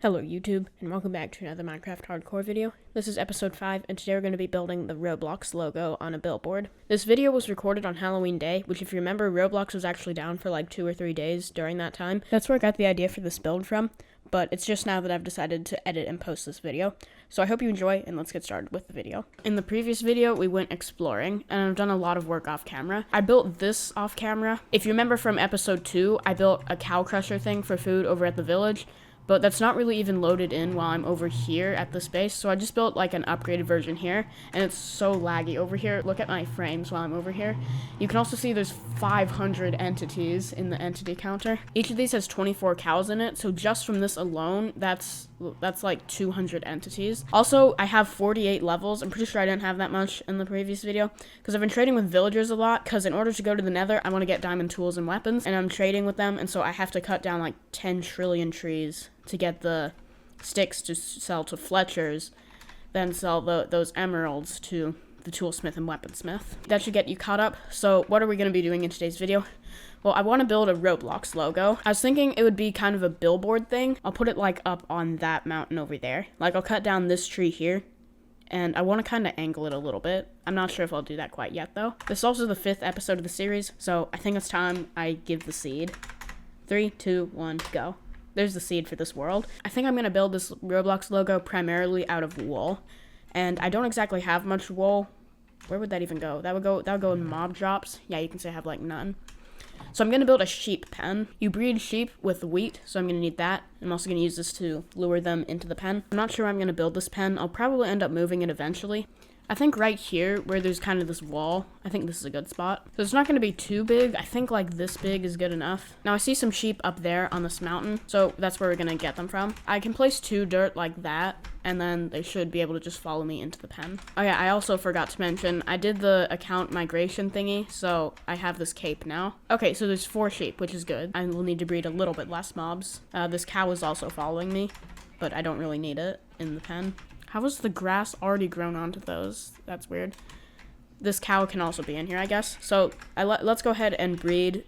Hello YouTube, and welcome back to another Minecraft hardcore video. This is episode 5, and today we're going to be building the Roblox logo on a billboard. This video was recorded on Halloween Day, which if you remember, Roblox was actually down for like 2 or 3 days during that time. That's where I got the idea for this build from, but it's just now that I've decided to edit and post this video. So I hope you enjoy, and let's get started with the video. In the previous video, we went exploring, and I've done a lot of work off camera. I built this off camera. If you remember from episode 2, I built a cow crusher thing for food over at the village, but that's not really even loaded in while I'm over here at this base, so I just built like an upgraded version here, and it's so laggy over here. Look at my frames while I'm over here. You can also see there's 500 entities in the entity counter. Each of these has 24 cows in it, so just from this alone, that's like 200 entities. Also, I have 48 levels. I'm pretty sure I didn't have that much in the previous video, because I've been trading with villagers a lot, because in order to go to the nether, I want to get diamond tools and weapons, and I'm trading with them, and so I have to cut down like 10 trillion trees to get the sticks to sell to Fletchers, then sell those emeralds to the toolsmith and weaponsmith. That should get you caught up. So what are we going to be doing in today's video? Well, I want to build a Roblox logo. I was thinking it would be kind of a billboard thing. I'll put it like up on that mountain over there. Like I'll cut down this tree here, and I want to kind of angle it a little bit. I'm not sure if I'll do that quite yet though. This is also the 5th episode of the series, so I think it's time I give the seed. 3, 2, 1, go. There's the seed for this world. I think I'm going to build this Roblox logo primarily out of wool. And I don't exactly have much wool. Where would that even go? That would go in mob drops. Yeah, you can say I have like none. So I'm going to build a sheep pen. You breed sheep with wheat, so I'm going to need that. I'm also going to use this to lure them into the pen. I'm not sure I'm going to build this pen. I'll probably end up moving it eventually. I think right here, where there's kind of this wall, I think this is a good spot. So it's not going to be too big. I think like this big is good enough. Now I see some sheep up there on this mountain, so that's where we're going to get them from. I can place 2 dirt like that, and then they should be able to just follow me into the pen. Oh yeah, I also forgot to mention, I did the account migration thingy, so I have this cape now. Okay, so there's 4 sheep, which is good. I will need to breed a little bit less mobs. This cow is also following me, but I don't really need it in the pen. How was the grass already grown onto those? That's weird. This cow can also be in here, I guess. So let's go ahead and breed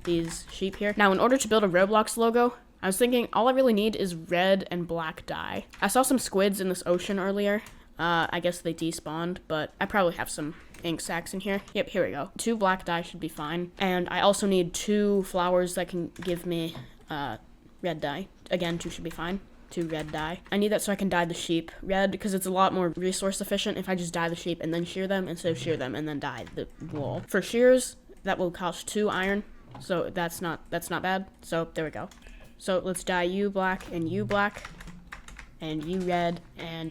these sheep here. Now, in order to build a Roblox logo, I was thinking all I really need is red and black dye. I saw some squids in this ocean earlier. I guess they despawned, but I probably have some ink sacks in here. Yep, here we go. 2 black dye should be fine. And I also need 2 flowers that can give me red dye. Again, 2 should be fine. 2 red dye. I need that so I can dye the sheep red, because it's a lot more resource efficient if I just dye the sheep and then shear them instead of shear them and then dye the wool. For shears, that will cost 2 iron, so that's not bad. So there we go. So let's dye you black, and you red, and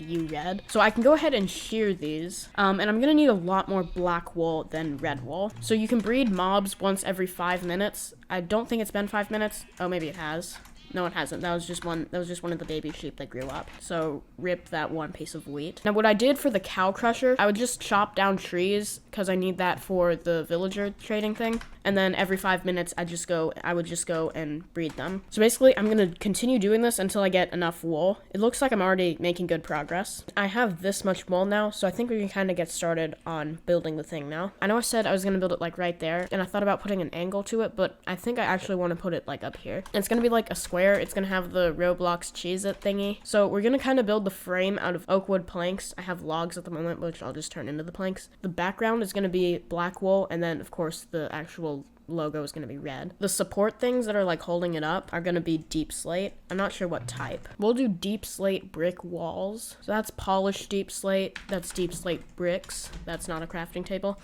you red. So I can go ahead and shear these, and I'm gonna need a lot more black wool than red wool. So you can breed mobs once every 5 minutes. I don't think it's been 5 minutes. Oh, maybe it has. No, it hasn't. That was just one of the baby sheep that grew up. So rip that one piece of wheat. Now what I did for the cow crusher, I would just chop down trees because I need that for the villager trading thing. And then every 5 minutes I would just go and breed them. So basically I'm going to continue doing this until I get enough wool. It looks like I'm already making good progress. I have this much wool now, so I think we can kind of get started on building the thing now. I know I said I was going to build it like right there, and I thought about putting an angle to it, but I think I actually want to put it like up here. And it's going to be like a square. It's going to have the Roblox Cheez-It thingy. So we're going to kind of build the frame out of oak wood planks. I have logs at the moment, which I'll just turn into the planks. The background is going to be black wool, and then of course the actual logo is going to be red. The support things that are like holding it up are going to be deep slate. I'm not sure what type. We'll do deep slate brick walls. So that's polished deep slate. That's deep slate bricks. That's not a crafting table.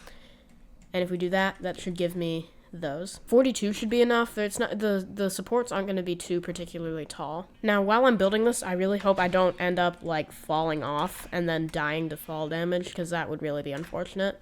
And if we do that, that should give me those. 42 should be enough. It's not, the supports aren't going to be too particularly tall. Now, while I'm building this, I really hope I don't end up like falling off and then dying to fall damage, because that would really be unfortunate.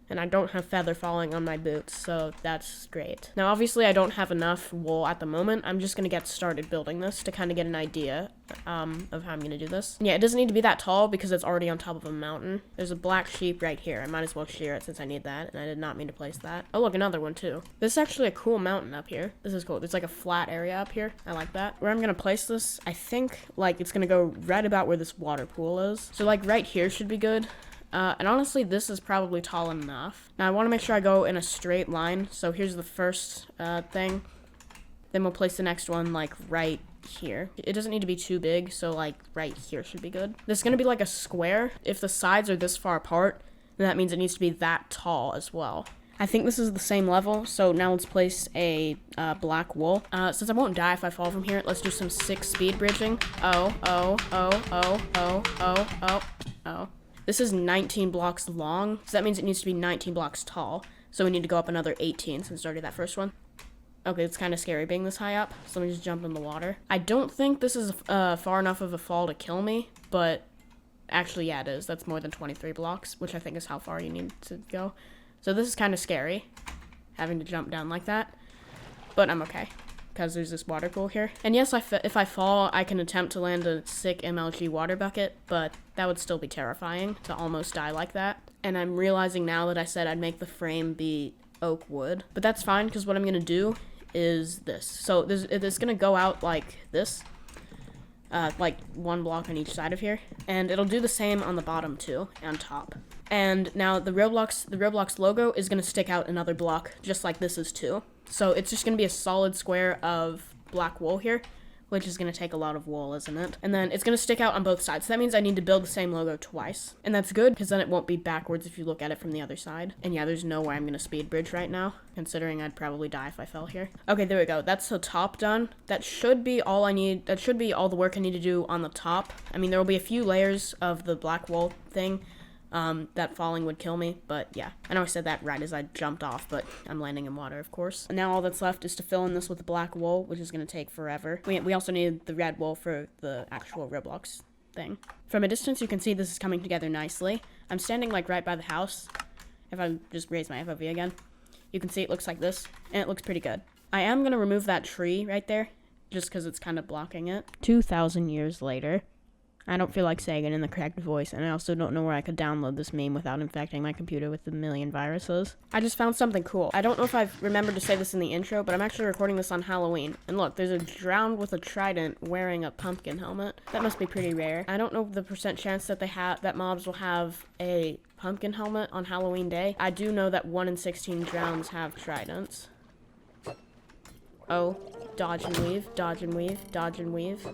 And I don't have feather falling on my boots, so that's great. Now, obviously, I don't have enough wool at the moment. I'm just going to get started building this to kind of get an idea of how I'm going to do this. Yeah, it doesn't need to be that tall because it's already on top of a mountain. There's a black sheep right here. I might as well shear it since I need that, and I did not mean to place that. Oh, look, another one, too. This is actually a cool mountain up here. This is cool. There's like a flat area up here. I like that. Where I'm going to place this, I think, like, it's going to go right about where this water pool is. So, like, right here should be good. And honestly, this is probably tall enough. Now, I want to make sure I go in a straight line. So here's the first thing. Then we'll place the next one, like, right here. It doesn't need to be too big, so like right here should be good. This is gonna be like a square. If the sides are this far apart, then that means it needs to be that tall as well. I think this is the same level, so now let's place a black wool. Since I won't die if I fall from here, let's do some 6 speed bridging. Oh. This is 19 blocks long, so that means it needs to be 19 blocks tall. So we need to go up another 18 since we already did that first one. Okay, it's kind of scary being this high up, so let me just jump in the water. I don't think this is far enough of a fall to kill me, but actually, yeah, it is. That's more than 23 blocks, which I think is how far you need to go. So this is kind of scary, having to jump down like that, but I'm okay, because there's this water pool here. And yes, if I fall, I can attempt to land a sick MLG water bucket, but that would still be terrifying to almost die like that. And I'm realizing now that I said I'd make the frame be oak wood, but that's fine, because what I'm going to do is this. So it's going to go out like this, like 1 block on each side of here, and it'll do the same on the bottom too, on top. And now the Roblox logo is going to stick out another block, just like this is too. So it's just going to be a solid square of black wool here, which is going to take a lot of wool, isn't it? And then it's going to stick out on both sides. So that means I need to build the same logo twice. And that's good, because then it won't be backwards if you look at it from the other side. And yeah, there's no way I'm going to speed bridge right now, considering I'd probably die if I fell here. Okay, there we go. That's the top done. That should be all I need. That should be all the work I need to do on the top. I mean, there will be a few layers of the black wool thing. That falling would kill me, but yeah. I know I said that right as I jumped off, but I'm landing in water, of course. And now all that's left is to fill in this with black wool, which is going to take forever. We also need the red wool for the actual Roblox thing. From a distance, you can see this is coming together nicely. I'm standing like right by the house. If I just raise my FOV again, you can see it looks like this, and it looks pretty good. I am going to remove that tree right there, just because it's kind of blocking it. 2,000 years later. I don't feel like saying it in the correct voice, and I also don't know where I could download this meme without infecting my computer with a million viruses. I just found something cool. I don't know if I've remembered to say this in the intro, but I'm actually recording this on Halloween. And look, there's a drowned with a trident wearing a pumpkin helmet. That must be pretty rare. I don't know the % chance that that mobs will have a pumpkin helmet on Halloween day. I do know that 1 in 16 drowns have tridents. Oh, dodge and weave, dodge and weave, dodge and weave.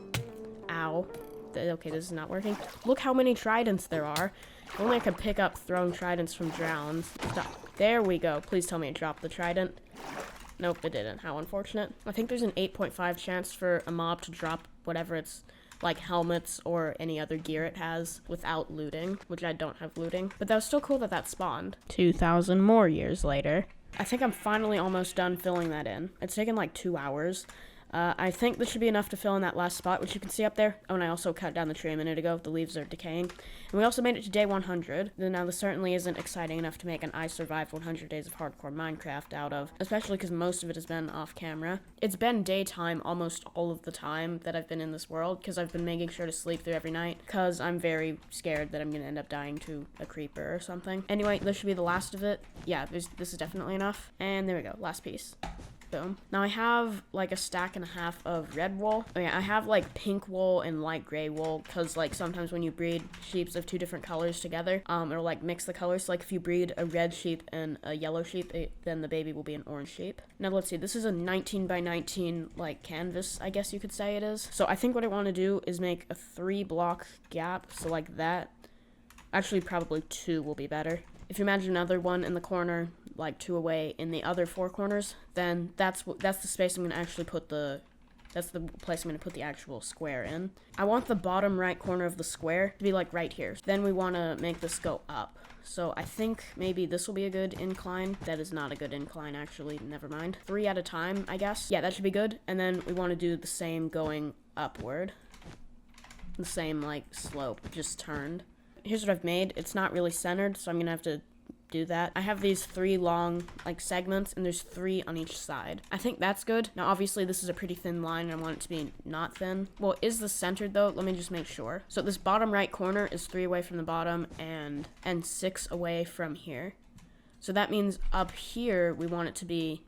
Ow. Okay, this is not working. Look how many tridents there are. If only I could pick up thrown tridents from drowns. Stop. There we go. Please tell me it dropped the trident. Nope, it didn't. How unfortunate. I think there's an 8.5 chance for a mob to drop whatever it's like helmets or any other gear it has without looting, which I don't have looting. But that was still cool that that spawned. 2,000 more years later. I think I'm finally almost done filling that in. It's taken like 2 hours. I think this should be enough to fill in that last spot, which you can see up there. Oh, and I also cut down the tree a minute ago. The leaves are decaying. And we also made it to day 100. Now, this certainly isn't exciting enough to make an I Survived 100 Days of Hardcore Minecraft out of, especially because most of it has been off camera. It's been daytime almost all of the time that I've been in this world, because I've been making sure to sleep through every night, because I'm very scared that I'm going to end up dying to a creeper or something. Anyway, this should be the last of it. Yeah, this is definitely enough. And there we go. Last piece. Boom. Now I have like a stack and a half of red wool. Oh yeah, I have like pink wool and light gray wool, because like sometimes when you breed sheeps of 2 different colors together, it'll like mix the colors. So, like if you breed a red sheep and a yellow sheep, then the baby will be an orange sheep. Now let's see, this is a 19 by 19 like canvas, I guess you could say it is. So I think what I want to do is make a 3 block gap, so like that. Actually, probably 2 will be better. If you imagine another one in the corner, like 2 away in the other 4 corners, then that's the space I'm going to actually put that's the place I'm going to put the actual square in. I want the bottom right corner of the square to be like right here. Then we want to make this go up. So I think maybe this will be a good incline. That is not a good incline, actually. Never mind. 3 at a time, I guess. Yeah, that should be good. And then we want to do the same going upward. The same like slope, just turned. Here's what I've made. It's not really centered, so I'm gonna have to do that. I have these 3 long like segments, and there's 3 on each side. I think that's good. Now obviously this is a pretty thin line, and I want it to be not thin. Well, is this centered though? Let me just make sure. So this bottom right corner is 3 away from the bottom and 6 away from here. So that means up here we want it to be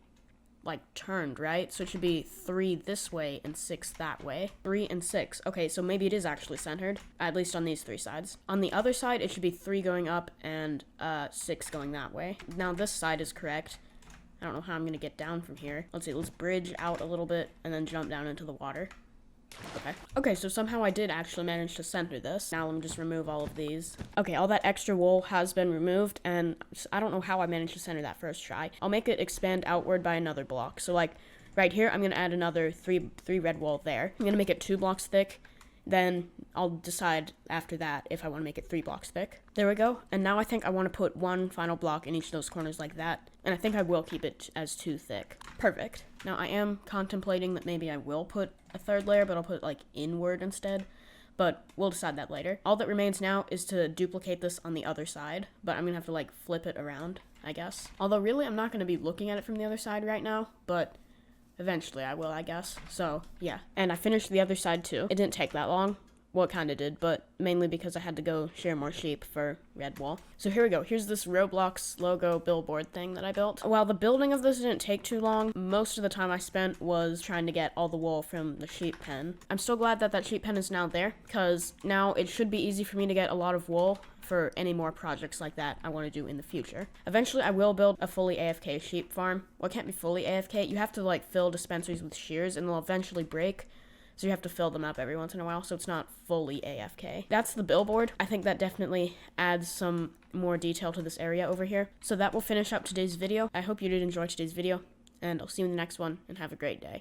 like turned, right? So it should be 3 this way and 6 that way. 3 and 6. Okay, so maybe it is actually centered, at least on these 3 sides. On the other side, it should be 3 going up and 6 going that way. Now this side is correct. I don't know how I'm gonna get down from here. Let's see, let's bridge out a little bit and then jump down into the water. Okay, so somehow I did actually manage to center this. Now let me just remove all of these. Okay, all that extra wool has been removed, and I don't know how I managed to center that first try. I'll make it expand outward by another block. So like right here, I'm gonna add another three red wool there. I'm gonna make it 2 blocks thick. Then I'll decide after that if I want to make it 3 blocks thick. There we go. And now I think I want to put 1 final block in each of those corners like that. And I think I will keep it as 2 thick. Perfect. Now I am contemplating that maybe I will put a 3rd layer, but I'll put it like inward instead. But we'll decide that later. All that remains now is to duplicate this on the other side. But I'm going to have to like flip it around, I guess. Although really I'm not going to be looking at it from the other side right now. But eventually I will, I guess. So, yeah. And I finished the other side too. It didn't take that long. Well, it kind of did, but mainly because I had to go share more sheep for red wool. So here we go. Here's this Roblox logo billboard thing that I built. While the building of this didn't take too long, most of the time I spent was trying to get all the wool from the sheep pen. I'm so glad that that sheep pen is now there, because now it should be easy for me to get a lot of wool for any more projects like that I want to do in the future. Eventually, I will build a fully AFK sheep farm. Well, it can't be fully AFK. You have to like fill dispensaries with shears, and they'll eventually break. So you have to fill them up every once in a while, so it's not fully AFK. That's the billboard. I think that definitely adds some more detail to this area over here. So that will finish up today's video. I hope you did enjoy today's video, and I'll see you in the next one, and have a great day.